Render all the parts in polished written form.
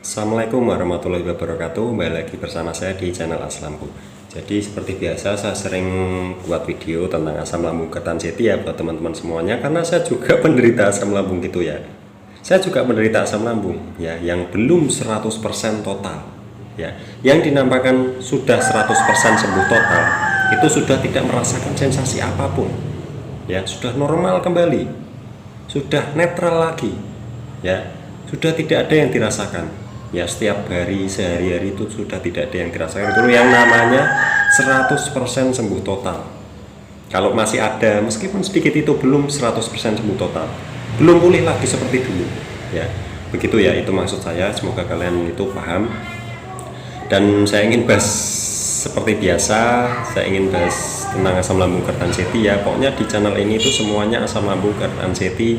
Assalamualaikum warahmatullahi wabarakatuh. Kembali lagi bersama saya di channel Aslamku. Jadi seperti biasa saya sering buat video tentang asam lambung ketanjeti ya buat teman-teman semuanya, karena saya juga penderita asam lambung gitu ya. Saya juga penderita asam lambung ya, yang belum 100% total ya. Yang dinampakkan sudah 100% sembuh total itu sudah tidak merasakan sensasi apapun ya, sudah normal kembali, sudah netral lagi ya, sudah tidak ada yang dirasakan ya. Setiap hari, sehari-hari itu sudah tidak ada yang dirasakan. Itu yang namanya 100% sembuh total. Kalau masih ada, meskipun sedikit, itu belum 100% sembuh total, belum pulih lagi seperti dulu ya. Begitu ya, itu maksud saya. Semoga kalian itu paham. Dan saya ingin bahas seperti biasa, saya ingin bahas tentang asam lambung ketanjeti ya. Pokoknya di channel ini itu semuanya asam lambung ketanjeti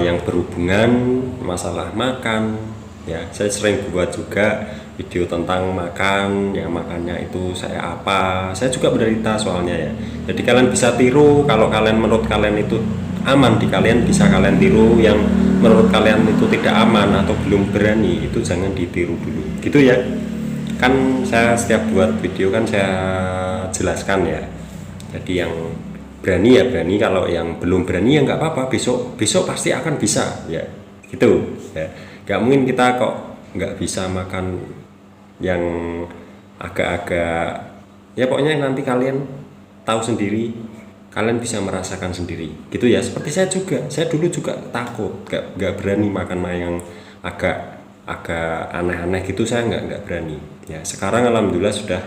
yang berhubungan masalah makan ya. Saya sering buat juga video tentang makan, yang makannya itu saya apa. Saya juga menderita soalnya ya. Jadi kalian bisa tiru. Kalau kalian menurut kalian itu aman di kalian, bisa kalian tiru. Yang menurut kalian itu tidak aman atau belum berani, itu jangan ditiru dulu gitu ya. Kan saya setiap buat video kan saya jelaskan ya. Jadi yang berani ya berani, kalau yang belum berani ya nggak apa-apa, besok pasti akan bisa ya, gitu ya. Nggak mungkin kita kok nggak bisa makan yang agak-agak ya. Pokoknya nanti kalian tahu sendiri, kalian bisa merasakan sendiri gitu ya. Seperti saya dulu juga takut, nggak berani makan yang agak aneh-aneh gitu. Saya nggak berani ya. Sekarang alhamdulillah sudah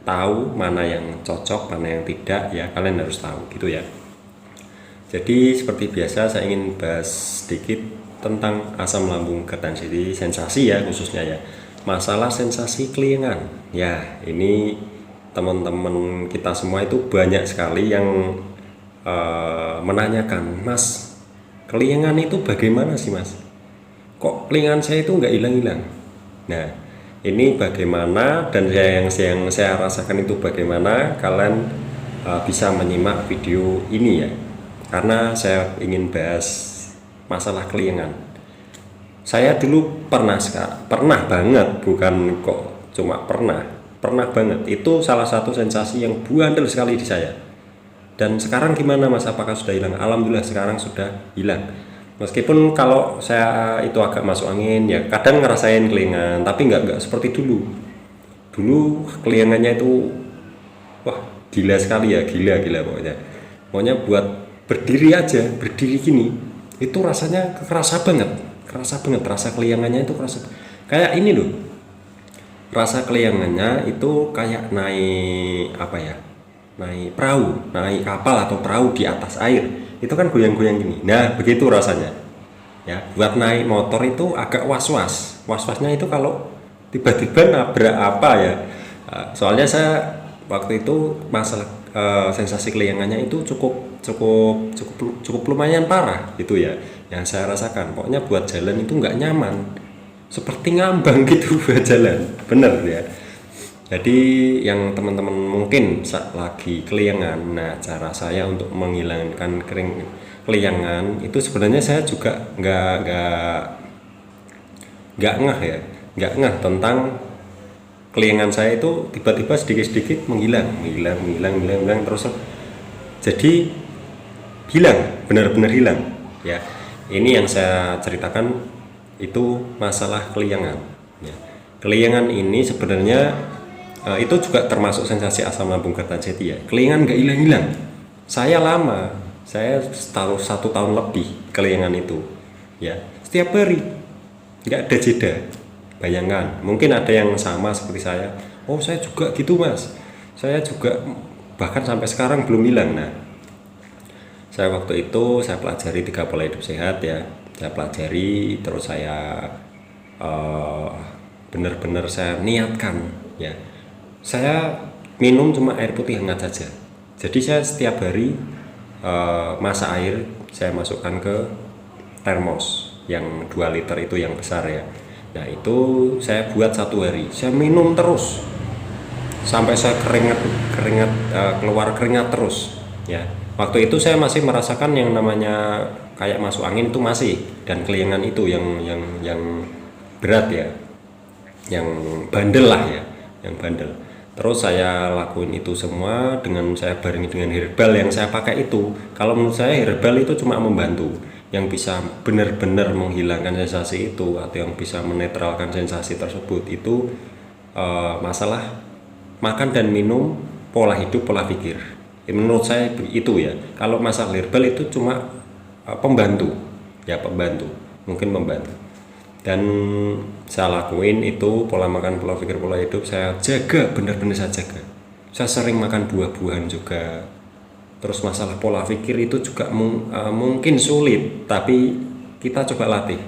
tahu mana yang cocok, mana yang tidak ya. Kalian harus tahu gitu ya. Jadi seperti biasa saya ingin bahas sedikit tentang asam lambung ketanjeti, sensasi ya khususnya ya. Masalah sensasi keliengan ya, ini teman-teman kita semua itu banyak sekali yang menanyakan, Mas, keliengan itu bagaimana sih Mas? Kok keliengan saya itu nggak hilang-hilang? Nah, ini bagaimana, dan yang saya rasakan itu bagaimana. Kalian bisa menyimak video ini ya, karena saya ingin bahas masalah keliengan. Saya dulu pernah banget, bukan kok cuma pernah banget. Itu salah satu sensasi yang bandel sekali di saya. Dan sekarang gimana Mas, apakah sudah hilang? Alhamdulillah sekarang sudah hilang. Meskipun kalau saya itu agak masuk angin ya, kadang ngerasain kelingan, tapi nggak seperti dulu. Dulu keliangannya itu wah gila sekali ya, gila pokoknya buat berdiri gini itu rasanya kerasa banget rasa keliangannya itu kerasa kayak ini loh. Rasa keliangannya itu kayak naik apa ya, naik perahu, naik kapal atau perahu di atas air. Itu kan goyang-goyang gini. Nah, begitu rasanya. Ya, buat naik motor itu agak was-was. Was-wasnya itu kalau tiba-tiba nabrak apa ya. Soalnya saya waktu itu masalah sensasi keliangannya itu cukup lumayan parah gitu ya. Yang saya rasakan. Pokoknya buat jalan itu nggak nyaman. Seperti ngambang gitu buat jalan. Bener ya. Jadi yang teman-teman mungkin saat lagi keliangan, nah cara saya untuk menghilangkan keliangan itu sebenarnya saya juga nggak ngeh tentang keliangan saya itu tiba-tiba sedikit-sedikit menghilang terus. Jadi benar-benar hilang ya. Ini yang saya ceritakan itu masalah keliangan ya. Keliangan ini sebenarnya itu juga termasuk sensasi asam lambung ketanjeti ya. Keliangan nggak hilang-hilang. Saya lama, saya satu tahun lebih keliangan itu ya. Setiap hari, nggak ada jeda. Bayangkan, mungkin ada yang sama seperti saya. Oh, saya juga gitu Mas. Saya juga bahkan sampai sekarang belum hilang. Nah, saya waktu itu saya pelajari 3 pola hidup sehat ya. Saya pelajari, terus saya benar-benar saya niatkan ya. Saya minum cuma air putih hangat saja. Jadi saya setiap hari masak air, saya masukkan ke termos yang 2 liter itu yang besar ya. Nah itu saya buat 1 hari, saya minum terus sampai saya keluar keringat terus ya. Waktu itu saya masih merasakan yang namanya kayak masuk angin itu masih. dan kelingan itu yang berat ya, yang bandel lah ya, yang bandel. Terus saya lakuin itu semua dengan saya barengi dengan herbal yang saya pakai itu. Kalau menurut saya herbal itu cuma membantu, yang bisa benar-benar menghilangkan sensasi itu atau yang bisa menetralkan sensasi tersebut itu masalah makan dan minum, pola hidup, pola pikir. Ya, menurut saya itu ya. Kalau masalah herbal itu cuma pembantu, ya pembantu, mungkin pembantu. Dan saya lakuin itu pola makan, pola pikir, pola hidup saya jaga, benar-benar saya jaga. Saya sering makan buah-buahan juga. Terus masalah pola pikir itu juga mungkin sulit, tapi kita coba latih,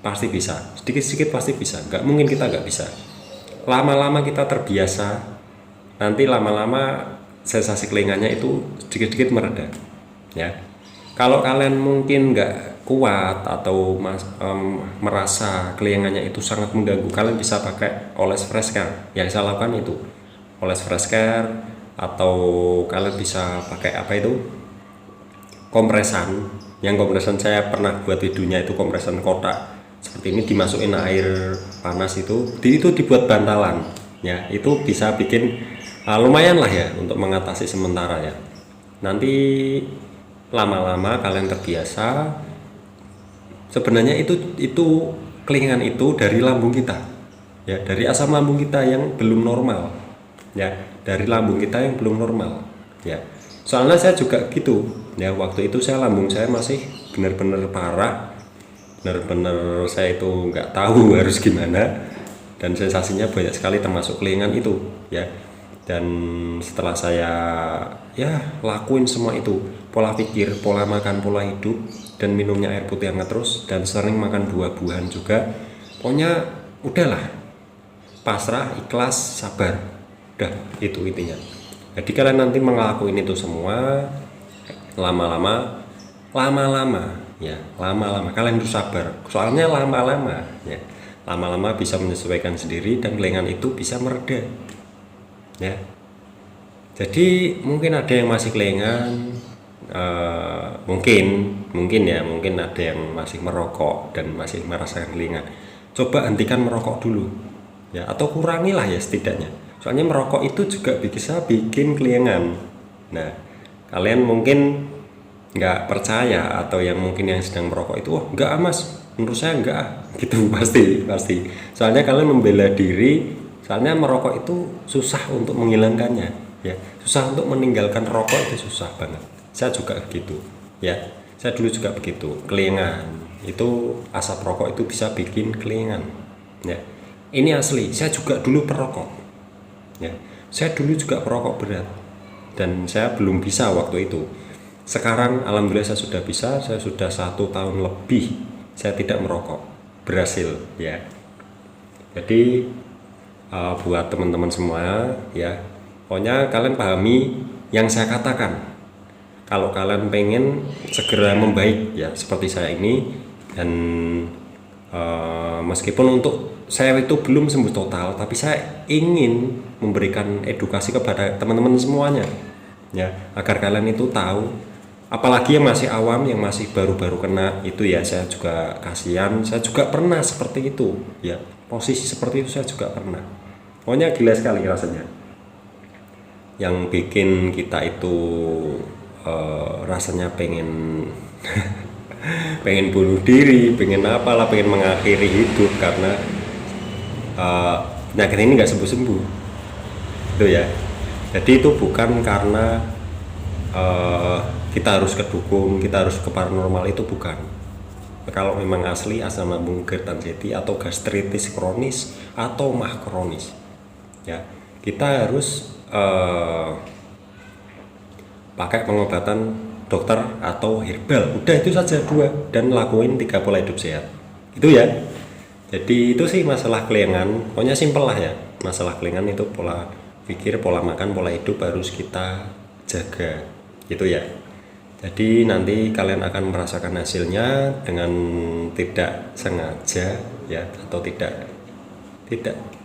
pasti bisa. Sedikit-sedikit pasti bisa. Nggak mungkin kita nggak bisa. Lama-lama kita terbiasa, nanti lama-lama sensasi kelingannya itu sedikit-sedikit mereda. Ya, kalau kalian mungkin nggak kuat atau merasa kelingannya itu sangat mengganggu, kalian bisa pakai oles fresh care. Yang saya lakukan itu oles fresh care, atau kalian bisa pakai apa itu, kompresan. Yang kompresan saya pernah buat videonya itu kompresan kotak seperti ini, dimasukin air panas itu dibuat bantalan ya, itu bisa bikin lumayan lah ya untuk mengatasi sementara ya. Nanti lama-lama kalian terbiasa. Sebenarnya itu kelingan itu dari lambung kita ya, dari asam lambung kita yang belum normal ya, dari lambung kita yang belum normal ya. Soalnya saya juga gitu ya, waktu itu lambung saya masih benar-benar parah, benar-benar saya itu nggak tahu harus gimana, dan sensasinya banyak sekali termasuk kelingan itu ya. Dan setelah saya ya lakuin semua itu, pola pikir, pola makan, pola hidup, dan minumnya air putih hangat terus, dan sering makan buah-buahan juga, pokoknya udahlah, pasrah, ikhlas, sabar, udah itu intinya. Jadi kalian nanti ngelakuin itu semua, lama-lama ya, lama-lama kalian harus sabar, soalnya lama-lama ya, lama-lama bisa menyesuaikan sendiri dan kelingan itu bisa mereda ya. Jadi mungkin ada yang masih kelingan, mungkin ada yang masih merokok dan masih merasakan kelingan. Coba hentikan merokok dulu ya, atau kurangilah ya setidaknya. Soalnya merokok itu juga bisa bikin kelingan. Nah, kalian mungkin nggak percaya, atau yang mungkin yang sedang merokok itu, wah enggak mas, menurut saya enggak gitu. pasti. Soalnya kalian membela diri, soalnya merokok itu susah untuk menghilangkannya ya, susah untuk meninggalkan rokok itu susah banget. Saya juga begitu ya, saya dulu juga begitu, kelingan itu, asap rokok itu bisa bikin kelingan ya. Ini asli, saya juga dulu perokok ya, saya dulu juga perokok berat dan saya belum bisa waktu itu. Sekarang alhamdulillah saya sudah bisa, saya sudah 1 tahun lebih saya tidak merokok, berhasil ya. Jadi buat teman-teman semua ya, pokoknya kalian pahami yang saya katakan. Kalau kalian pengen segera membaik ya seperti saya ini, dan meskipun untuk saya itu belum sembuh total, tapi saya ingin memberikan edukasi kepada teman-teman semuanya ya, agar kalian itu tahu, apalagi yang masih awam, yang masih baru-baru kena itu ya, saya juga kasihan, saya juga pernah seperti itu ya, posisi seperti itu saya juga pernah. Pokoknya gila sekali rasanya, yang bikin kita itu rasanya pengen pengen bunuh diri, pengen apalah, pengen mengakhiri hidup karena penyakit ini nggak sembuh-sembuh itu ya. Jadi itu bukan karena kita harus ke dukun, kita harus ke paranormal, itu bukan. Kalau memang asli asam lambung Gerdhansyeti atau gastritis kronis atau mah kronis ya, kita harus pakai pengobatan dokter atau herbal. Udah itu saja 2, dan lakuin 3 pola hidup sehat itu ya. Jadi itu sih masalah kelingan, pokoknya simpel lah ya. Masalah kelingan itu pola pikir, pola makan, pola hidup harus kita jaga gitu ya. Jadi nanti kalian akan merasakan hasilnya dengan tidak sengaja ya, atau tidak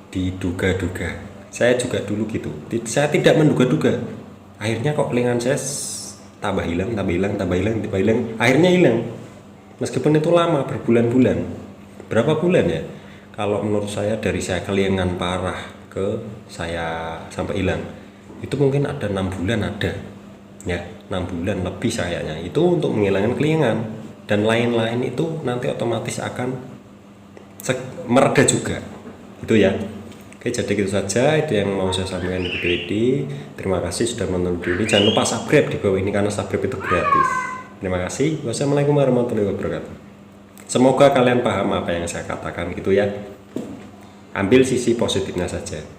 diduga-duga. Saya juga dulu gitu, saya tidak menduga-duga, akhirnya kok kelingan saya tambah hilang, akhirnya hilang meskipun itu lama, berbulan-bulan. Berapa bulan ya? Kalau menurut saya dari saya kelingan parah ke saya sampai hilang itu mungkin ada 6 bulan, ada ya 6 bulan lebih sayanya itu untuk menghilangkan kelingan, dan lain-lain itu nanti otomatis akan mereda juga itu ya. Oke, jadi gitu saja itu yang mau saya sampaikan di video ini. Terima kasih sudah menonton video ini. Jangan lupa subscribe di bawah ini karena subscribe itu gratis. Terima kasih. Wassalamualaikum warahmatullahi wabarakatuh. Semoga kalian paham apa yang saya katakan gitu ya. Ambil sisi positifnya saja.